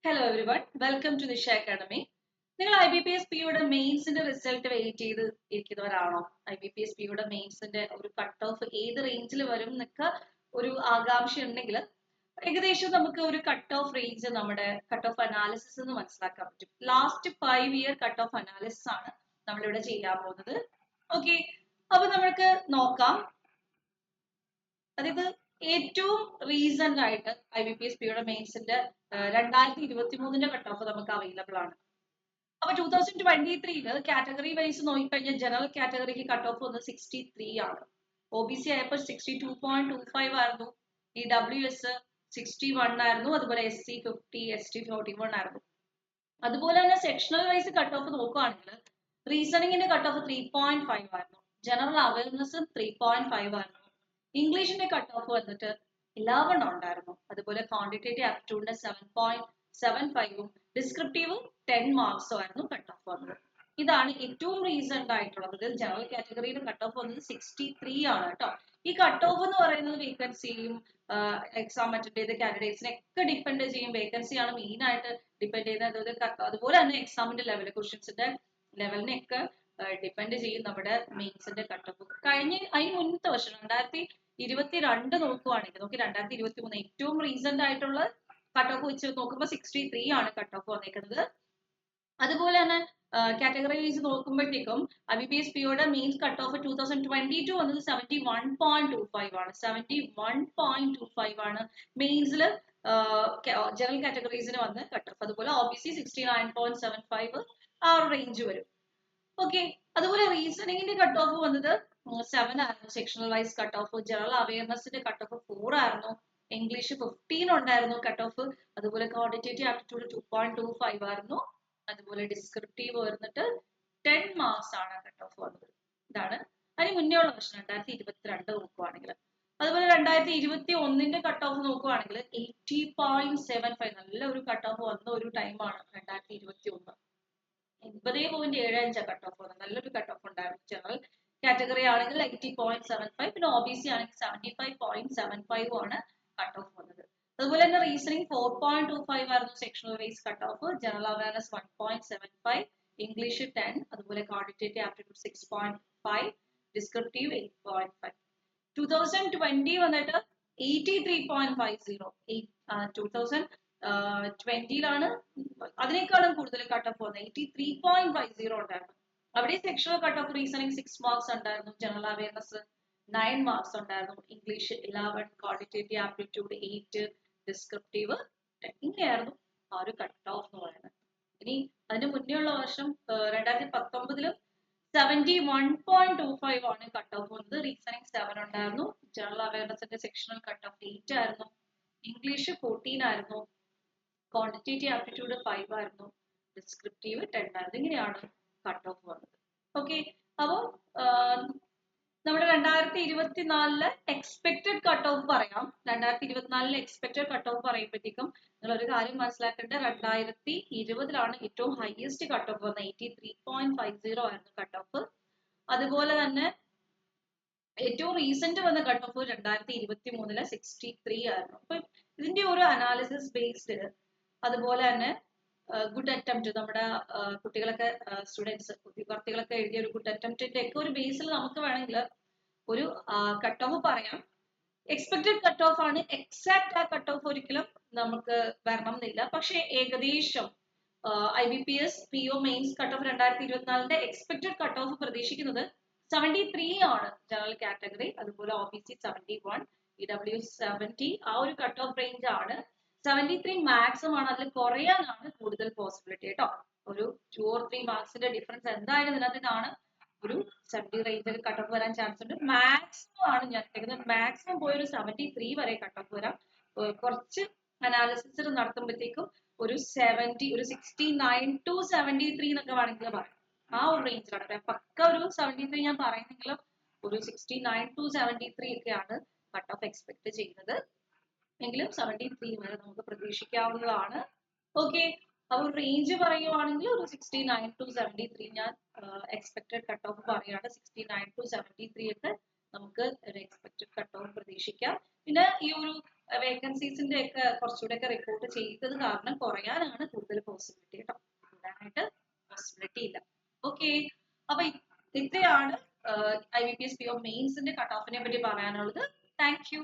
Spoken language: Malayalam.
Hello everyone, welcome to Disha Academy. നിങ്ങൾ IBPS POയുടെ മെയിൻസിന്റെ റിസൾട്ട് വെയിറ്റ് ചെയ്ത് ഇരിക്കുന്നവരാണോ? IBPS POയുടെ മെയിൻസിന്റെ ഒരു കട്ട് ഓഫ് ഏത് റേഞ്ചിൽ വരും എന്നൊക്കെ ഒരു ആകാംക്ഷ ഉണ്ടെങ്കിൽ ഏകദേശം നമുക്ക് ഒരു കട്ട് ഓഫ് റേഞ്ച് നമ്മുടെ കട്ട് ഓഫ് അനാലിസിസ് എന്ന് മനസ്സിലാക്കാൻ പറ്റും. Last 5 year cut off analysis ആണ് നമ്മളിവിടെ ചെയ്യാൻ പോകുന്നത്. ഓക്കെ, അപ്പൊ നമുക്ക് നോക്കാം. അതായത് ഏറ്റവും റീസെന്റ് ആയിട്ട് IBPS POയുടെ മെയിൻസിന്റെ 2023 കട്ട് ഓഫ് നമുക്ക് അവൈലബിൾ ആണ്. അപ്പൊ 2023 കാറ്റഗറി വൈസ് നോക്കിക്കഴിഞ്ഞാൽ ജനറൽ കാറ്റഗറിക്ക് കട്ട് ഓഫ് വന്നത് 63 ആണ്. OBC ആയപ്പോൾ 62.25 ആയിരുന്നു. EWS 61 ആയിരുന്നു. അതുപോലെ SC 50, ST 41 ആയിരുന്നു. അതുപോലെ തന്നെ സെക്ഷണൽ വൈസ് കട്ട് ഓഫ് നോക്കുകയാണെങ്കിൽ റീസണിങ്ങിന്റെ കട്ട് ഓഫ് 3.5 ആയിരുന്നു. ജനറൽ അവയർനെസ് 3.5 ആയിരുന്നു. ഇംഗ്ലീഷിന്റെ കട്ട് ഓഫ് വന്നിട്ട് 11 ഉണ്ടായിരുന്നു. അതുപോലെ ക്വാണ്ടിറ്റേറ്റീവ് ആപ്റ്റിറ്റ്യൂഡിന്റെ 7.75ഉം ഡിസ്ക്രിപ്റ്റീവ് 10 മാർക്സും ആയിരുന്നു കട്ട് ഓഫ് വന്നത്. ഇതാണ് ഏറ്റവും റീസെന്റ് ആയിട്ടുള്ളത്. ജനറൽ കാറ്റഗറിയുടെ കട്ട് ഓഫ് വന്നത് 63 ആണ് കേട്ടോ. ഈ കട്ട് ഓഫ് എന്ന് പറയുന്നത് വേക്കൻസിയും എക്സാം അറ്റൻഡ് ചെയ്ത കാൻഡിഡേറ്റ്സിനെ ഒക്കെ ഡിപ്പെൻഡ് ചെയ്യും. വേക്കൻസി ആണ് മെയിൻ ആയിട്ട് ഡിപ്പെൻഡ് ചെയ്യുന്നത്. അതുപോലെ തന്നെ എക്സാമിന്റെ ലെവൽ, ക്വസ്റ്റ്യൻസിന്റെ ലെവലിനെയൊക്കെ ഡിപ്പെൻഡ് ചെയ്യും നമ്മുടെ മെയിൻസിന്റെ കട്ട് ഓഫ്. അതിന് മുന്നത്തെ വർഷം 2022 നോക്കുവാണെങ്കിൽ 2023 ഏറ്റവും റീസെന്റ് ആയിട്ടുള്ള കട്ട് ഓഫ് വെച്ച് നോക്കുമ്പോൾ 63 ആണ് കട്ട് ഓഫ് വന്നേക്കുന്നത്. അതുപോലെ തന്നെ കാറ്റഗറി വൈസ് നോക്കുമ്പോഴത്തേക്കും IBPS POയുടെ മെയിൻസ് കട്ട് ഓഫ് 2022 വന്നത് 71.25 ആണ്. 71.25 ആണ് മെയിൻസിൽ ജനറൽ കാറ്റഗറീസിന് വന്ന് കട്ട് ഓഫ്. അതുപോലെ OBC 69.75 ആ ഒരു റേഞ്ച് വരും. ഓക്കെ, അതുപോലെ റീസണിങ്ങിന്റെ കട്ട് ഓഫ് വന്നത് 7 ആയിരുന്നു. Sectional wise cut off. General അവയർനെസിന്റെ കട്ട് ഓഫ് 4 ആയിരുന്നു. ഇംഗ്ലീഷ് 15 ഉണ്ടായിരുന്നു കട്ട് ഓഫ്. അതുപോലെ ക്വാണ്ടിറ്റേറ്റീവ് ആപ്റ്റിറ്റ്യൂഡ് 2.25 ആയിരുന്നു. അതുപോലെ ഡിസ്ക്രിപ്റ്റീവ് വരുന്നിട്ട് 10 മാർക്സ് ആണ് കട്ട് ഓഫ് വന്നത്. ഇതാണ് അതിന് മുന്നേ ഉള്ള വർഷം 2022 നോക്കുവാണെങ്കിൽ. അതുപോലെ 2021 കട്ട് ഓഫ് നോക്കുവാണെങ്കിൽ 80.75 നല്ല ഒരു കട്ട് ഓഫ് വന്ന ഒരു ടൈമാണ് 2021. 80.75 കട്ട് ഓഫ് വന്നത്. നല്ലൊരു കട്ട് ഓഫ് ഉണ്ടായിരുന്നു. ജനറൽ കാറ്റഗറി ആണെങ്കിൽ 80.75, പിന്നെ OBC ആണെങ്കിൽ 75.75 ആണ് കട്ട് ഓഫ് വന്നത്. അതുപോലെ തന്നെ റീസണിങ് 4.25 ആയിരുന്നു sectional wise cut off. General awareness 1.75, English 10, അതുപോലെ ക്വാണ്ടിറ്റേറ്റീവ് ആപ്റ്റിറ്റ്യൂഡ് 6.5, ഡിസ്ക്രിപ്റ്റീവ് 8.5. 2020 വന്നിട്ട് 83.50. 2020ലാണ് അതിനേക്കാളും കൂടുതൽ കട്ട് ഓഫ് വന്നത്. 83.50 ഉണ്ടായിരുന്നു. അവിടെ sectional cut off reasoning 6 marks ഉണ്ടായിരുന്നു. ജനറൽ അവയർനെസ് 9 മാർക്സ് ഉണ്ടായിരുന്നു. English 11, quantitative aptitude 8, descriptive 10. ഇങ്ങനെയായിരുന്നു ആ ഒരു കട്ട് ഓഫ് എന്ന് പറയുന്നത്. ഇനി അതിന് മുന്നേ ഉള്ള വർഷം 2019 71.25 ആണ് കട്ട് ഓഫ് വന്നത്. റീസണിങ് 7 ഉണ്ടായിരുന്നു. ജനറൽ അവയർനെസിന്റെ സെക്ഷണൽ കട്ട് ഓഫ് 8 ആയിരുന്നു. ഇംഗ്ലീഷ് 14 ആയിരുന്നു. ക്വാണ്ടിറ്റേറ്റീവ് ആപ്റ്റിറ്റ്യൂഡ് 5 ആയിരുന്നു. ഡിസ്ക്രിപ്റ്റീവ് 10 ആയിരുന്നു. ഇങ്ങനെയാണ് കട്ട് ഓഫ് വന്നത്. ഓക്കെ, അപ്പോൾ നമ്മുടെ 2024 എക്സ്പെക്ടഡ് കട്ട് ഓഫ് പറയാം. 2024 എക്സ്പെക്ടഡ് കട്ട് ഓഫ് പറയുമ്പോഴത്തേക്കും നിങ്ങൾ ഒരു കാര്യം മനസ്സിലാക്കേണ്ടത് 2020 ഏറ്റവും ഹയസ്റ്റ് കട്ട് ഓഫ് വന്നത് 83.50 ആയിരുന്നു കട്ട് ഓഫ്. അതുപോലെ തന്നെ ഏറ്റവും റീസെന്റ് വന്ന കട്ട് ഓഫ് 2023 63 ആയിരുന്നു. അപ്പൊ ഇതിന്റെ ഒരു അനാലിസിസ് ബേസ്ഡ്, അതുപോലെ തന്നെ ഗുഡ് അറ്റംപ്റ്റ്, നമ്മുടെ കുട്ടികളൊക്കെ സ്റ്റുഡൻസ് വിദ്യാർത്ഥികളൊക്കെ എഴുതിയ ഒരു ഗുഡ് അറ്റംപ്റ്റിന്റെ ഒക്കെ ഒരു ബേസിൽ നമുക്ക് വേണമെങ്കിൽ ഒരു കട്ട് ഓഫ് പറയാം. എക്സ്പെക്ടഡ് കട്ട് ഓഫ് ആണ്. എക്സാക്ട് ആ കട്ട് ഓഫ് ഒരിക്കലും നമുക്ക് വരണം എന്നില്ല. പക്ഷെ ഏകദേശം IBPS PO mains cut off 2024 expected cut off പ്രതീക്ഷിക്കുന്നത് 73 ആണ് ജനറൽ കാറ്റഗറി. അതുപോലെ OBC 71, EWS 70. ആ ഒരു കട്ട് ഓഫ് റേഞ്ച് ആണ്. 73 മാക്സിമം ആണ്. അതിൽ കുറയാനാണ് കൂടുതൽ പോസിബിലിറ്റി കേട്ടോ. ഒരു 2 or 3 മാർക്സിന്റെ ഡിഫറൻസ് എന്തായാലും ഇതിനകത്താണ്. ഒരു 70 റേഞ്ചിൽ കട്ട് ഓഫ് വരാൻ ചാൻസ് ഉണ്ട്. മാക്സിമം ആണ് ഞാൻ എടുക്കുന്നത്. മാക്സിമം പോയി ഒരു 73 വരെ കട്ട് ഓഫ് വരാം. കുറച്ച് അനാലിസിസ് നടത്തുമ്പോഴത്തേക്കും ഒരു 70, ഒരു 69 to 73 എന്നൊക്കെ വേണമെങ്കിൽ പറയാം. ആ ഒരു റേഞ്ചിലാണ്. പക്ക ഒരു 73 ഞാൻ പറയുന്നെങ്കിലും ഒരു 69 to 73 ഒക്കെയാണ് കട്ട് ഓഫ് എക്സ്പെക്ട് ചെയ്യുന്നത്. എങ്കിലും 73 വരെ നമുക്ക് പ്രതീക്ഷിക്കാവുന്നതാണ്. ഓക്കെ, അപ്പോൾ റേഞ്ച് പറയുവാണെങ്കിൽ ഒരു 69 to 73 ഞാൻ എക്സ്പെക്ടഡ് കട്ട് ഓഫ് പറയുകയാണ്. 69 to 73 ഒക്കെ നമുക്ക് ഒരു എക്സ്പെക്റ്റഡ് കട്ട് ഓഫ് പ്രതീക്ഷിക്കാം. പിന്നെ ഈ ഒരു വേക്കൻസീസിന്റെ ഒക്കെ കുറച്ചുകൂടെ ഒക്കെ റിപ്പോർട്ട് ചെയ്തത് കാരണം കുറയാനാണ് കൂടുതൽ പോസിബിലിറ്റി കേട്ടോ, കൂടാനായിട്ട് പോസിബിലിറ്റി ഇല്ല. ഓക്കെ, അപ്പൊ ഇത്രയാണ് IBPS PO മെയിൻസിന്റെ കട്ട് ഓഫിനെ പറ്റി പറയാനുള്ളത്. Thank you.